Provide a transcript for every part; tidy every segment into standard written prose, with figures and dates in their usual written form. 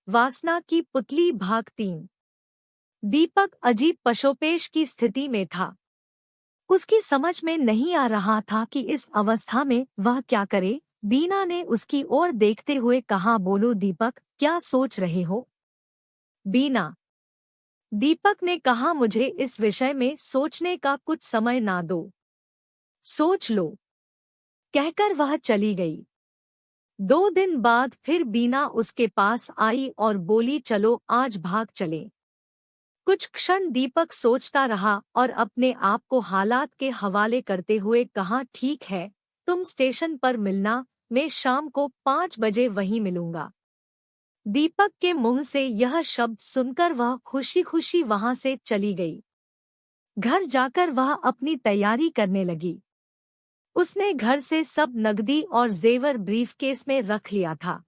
वासना की पुतली भाग 3। दीपक अजीब पशोपेश की स्थिति में था। उसकी समझ में नहीं आ रहा था कि इस अवस्था में वह क्या करे। बीना ने उसकी ओर देखते हुए कहा, बोलो दीपक, क्या सोच रहे हो? बीना। दीपक ने कहा, मुझे इस विषय में सोचने का कुछ समय ना दो। सोच लो, कहकर वह चली गई। 2 दिन बाद फिर बीना उसके पास आई और बोली, चलो आज भाग चले। कुछ क्षण दीपक सोचता रहा और अपने आप को हालात के हवाले करते हुए कहा, ठीक है, तुम स्टेशन पर मिलना, मैं शाम को 5 बजे वहीं मिलूंगा। दीपक के मुंह से यह शब्द सुनकर वह खुशी खुशी वहां से चली गई। घर जाकर वह अपनी तैयारी करने लगी। उसने घर से सब नकदी और जेवर ब्रीफकेस में रख लिया था।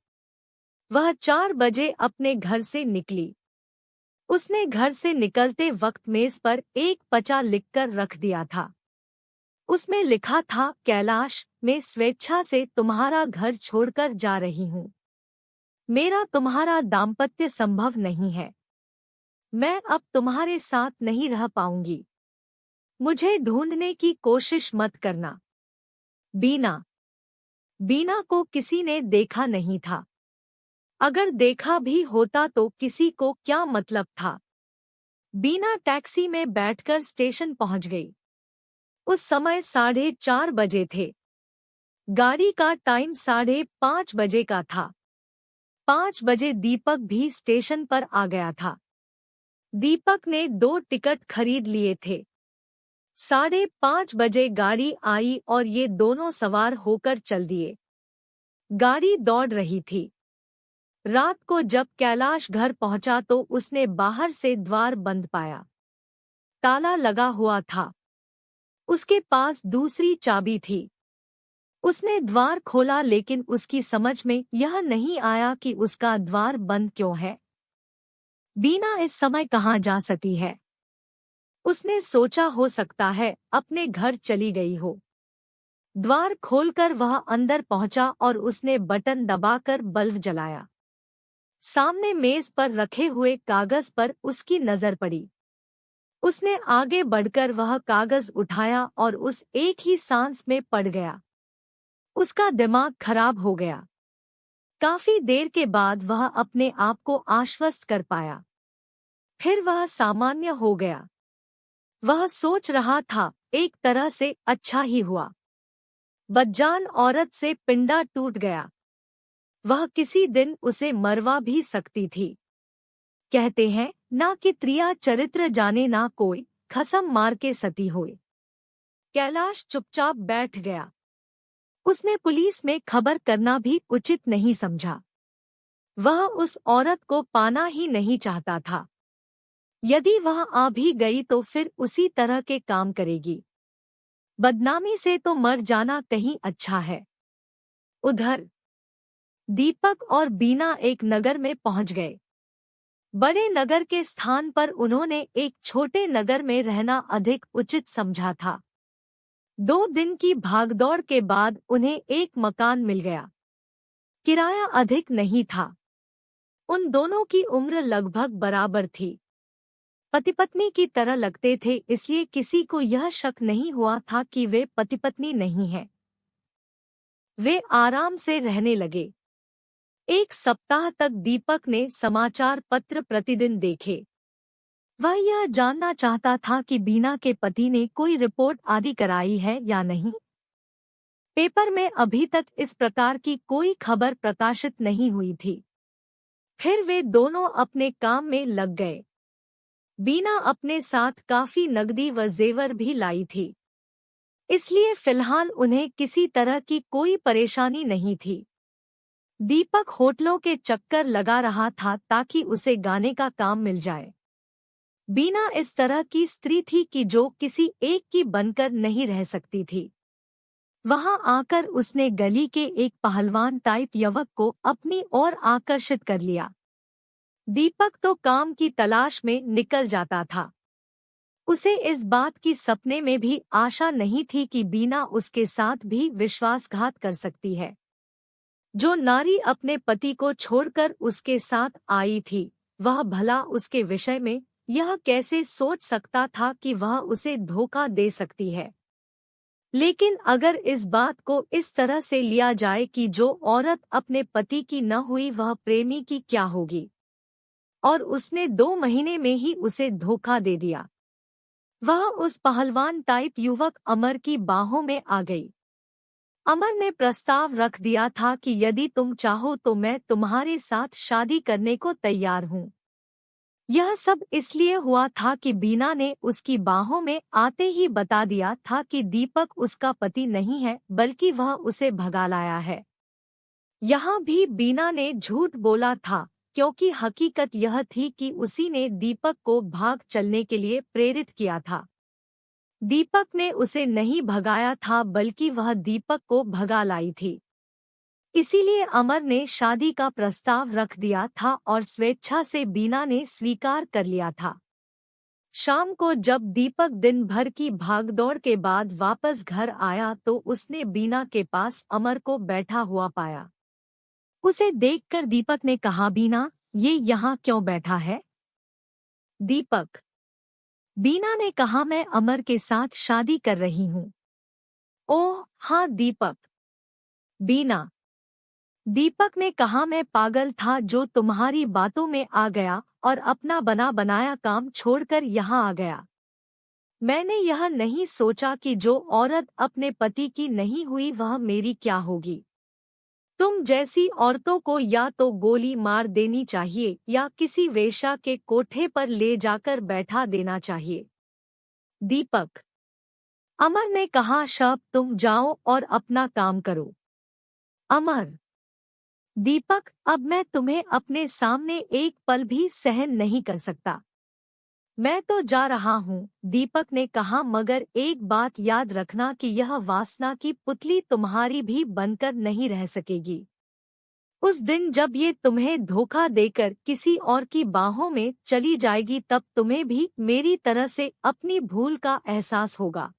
वह 4 बजे अपने घर से निकली। उसने घर से निकलते वक्त मेज पर एक पर्चा लिखकर रख दिया था। उसमें लिखा था, कैलाश, मैं स्वेच्छा से तुम्हारा घर छोड़कर जा रही हूँ। मेरा तुम्हारा दाम्पत्य संभव नहीं है। मैं अब तुम्हारे साथ नहीं रह पाऊंगी। मुझे ढूंढने की कोशिश मत करना। बीना। बीना को किसी ने देखा नहीं था। अगर देखा भी होता तो किसी को क्या मतलब था। बीना टैक्सी में बैठकर स्टेशन पहुंच गई। उस समय 4:30 बजे थे। गाड़ी का टाइम 5:30 बजे का था। 5 बजे दीपक भी स्टेशन पर आ गया था। दीपक ने 2 टिकट खरीद लिए थे। 5:30 बजे गाड़ी आई और ये दोनों सवार होकर चल दिए। गाड़ी दौड़ रही थी। रात को जब कैलाश घर पहुंचा तो उसने बाहर से द्वार बंद पाया। ताला लगा हुआ था। उसके पास दूसरी चाबी थी। उसने द्वार खोला लेकिन उसकी समझ में यह नहीं आया कि उसका द्वार बंद क्यों है। बीना इस समय कहाँ जा सकती है? उसने सोचा, हो सकता है अपने घर चली गई हो। द्वार खोलकर वह अंदर पहुंचा और उसने बटन दबाकर बल्ब जलाया। सामने मेज पर रखे हुए कागज पर उसकी नजर पड़ी। उसने आगे बढ़कर वह कागज उठाया और उस एक ही सांस में पड़ गया। उसका दिमाग खराब हो गया। काफी देर के बाद वह अपने आप को आश्वस्त कर पाया। फिर वह सामान्य हो गया। वह सोच रहा था, एक तरह से अच्छा ही हुआ। बदजान औरत से पिंडा टूट गया। वह किसी दिन उसे मरवा भी सकती थी। कहते हैं ना कि त्रिया चरित्र जाने ना कोई, खसम मार के सती होए। कैलाश चुपचाप बैठ गया। उसने पुलिस में खबर करना भी उचित नहीं समझा। वह उस औरत को पाना ही नहीं चाहता था। यदि वह आ भी गई तो फिर उसी तरह के काम करेगी। बदनामी से तो मर जाना कहीं अच्छा है। उधर दीपक और बीना एक नगर में पहुंच गए। बड़े नगर के स्थान पर उन्होंने एक छोटे नगर में रहना अधिक उचित समझा था। 2 दिन की भागदौड़ के बाद उन्हें एक मकान मिल गया। किराया अधिक नहीं था। उन दोनों की उम्र लगभग बराबर थी। पति पत्नी की तरह लगते थे, इसलिए किसी को यह शक नहीं हुआ था कि वे पति पत्नी नहीं हैं। वे आराम से रहने लगे। 1 सप्ताह तक दीपक ने समाचार पत्र प्रतिदिन देखे। वह यह जानना चाहता था कि बीना के पति ने कोई रिपोर्ट आदि कराई है या नहीं। पेपर में अभी तक इस प्रकार की कोई खबर प्रकाशित नहीं हुई थी। फिर वे दोनों अपने काम में लग गए। बीना अपने साथ काफी नकदी व जेवर भी लाई थी, इसलिए फिलहाल उन्हें किसी तरह की कोई परेशानी नहीं थी। दीपक होटलों के चक्कर लगा रहा था ताकि उसे गाने का काम मिल जाए। बीना इस तरह की स्त्री थी कि जो किसी एक की बनकर नहीं रह सकती थी। वहां आकर उसने गली के एक पहलवान टाइप युवक को अपनी ओर आकर्षित कर लिया। दीपक तो काम की तलाश में निकल जाता था। उसे इस बात की सपने में भी आशा नहीं थी कि बीना उसके साथ भी विश्वासघात कर सकती है। जो नारी अपने पति को छोड़कर उसके साथ आई थी, वह भला उसके विषय में यह कैसे सोच सकता था कि वह उसे धोखा दे सकती है। लेकिन अगर इस बात को इस तरह से लिया जाए कि जो औरत अपने पति की न हुई वह प्रेमी की क्या होगी, और उसने 2 महीने में ही उसे धोखा दे दिया। वह उस पहलवान टाइप युवक अमर की बाहों में आ गई। अमर ने प्रस्ताव रख दिया था कि यदि तुम चाहो तो मैं तुम्हारे साथ शादी करने को तैयार हूँ। यह सब इसलिए हुआ था कि बीना ने उसकी बाहों में आते ही बता दिया था कि दीपक उसका पति नहीं है, बल्कि वह उसे भगा लाया है। यहाँ भी बीना ने झूठ बोला था, क्योंकि हकीकत यह थी कि उसी ने दीपक को भाग चलने के लिए प्रेरित किया था। दीपक ने उसे नहीं भगाया था, बल्कि वह दीपक को भगा लाई थी। इसीलिए अमर ने शादी का प्रस्ताव रख दिया था और स्वेच्छा से बीना ने स्वीकार कर लिया था। शाम को जब दीपक दिन भर की भागदौड़ के बाद वापस घर आया तो उसने बीना के पास अमर को बैठा हुआ पाया। उसे देखकर दीपक ने कहा, बीना, ये यहाँ क्यों बैठा है? दीपक: बीना ने कहा, मैं अमर के साथ शादी कर रही हूँ। ओह हाँ दीपक। बीना: दीपक ने कहा, मैं पागल था जो तुम्हारी बातों में आ गया और अपना बना बनाया काम छोड़कर यहाँ आ गया। मैंने यह नहीं सोचा कि जो औरत अपने पति की नहीं हुई वह मेरी क्या होगी। तुम जैसी औरतों को या तो गोली मार देनी चाहिए या किसी वेश्या के कोठे पर ले जाकर बैठा देना चाहिए। दीपक: अमर ने कहा, शब तुम जाओ और अपना काम करो। अमर: दीपक, अब मैं तुम्हें अपने सामने एक पल भी सहन नहीं कर सकता। मैं तो जा रहा हूँ, दीपक ने कहा, मगर एक बात याद रखना कि यह वासना की पुतली तुम्हारी भी बनकर नहीं रह सकेगी। उस दिन जब ये तुम्हें धोखा देकर किसी और की बाहों में चली जाएगी तब तुम्हें भी मेरी तरह से अपनी भूल का एहसास होगा।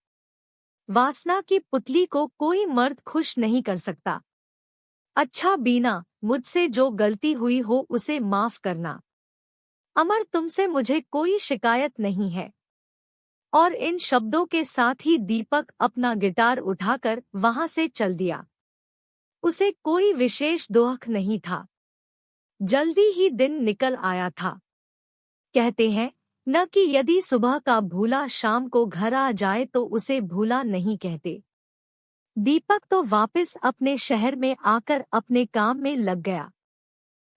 वासना की पुतली को कोई मर्द खुश नहीं कर सकता। अच्छा बीना, मुझसे जो गलती हुई हो उसे माफ करना। अमर, तुमसे मुझे कोई शिकायत नहीं है। और इन शब्दों के साथ ही दीपक अपना गिटार उठाकर वहां से चल दिया। उसे कोई विशेष दुख नहीं था। जल्दी ही दिन निकल आया था। कहते हैं न कि यदि सुबह का भूला शाम को घर आ जाए तो उसे भूला नहीं कहते। दीपक तो वापस अपने शहर में आकर अपने काम में लग गया।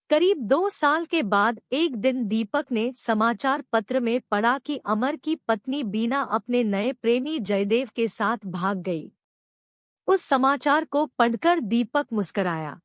करीब 2 साल के बाद एक दिन दीपक ने समाचार पत्र में पढ़ा कि अमर की पत्नी बीना अपने नए प्रेमी जयदेव के साथ भाग गई। उस समाचार को पढ़कर दीपक मुस्कराया।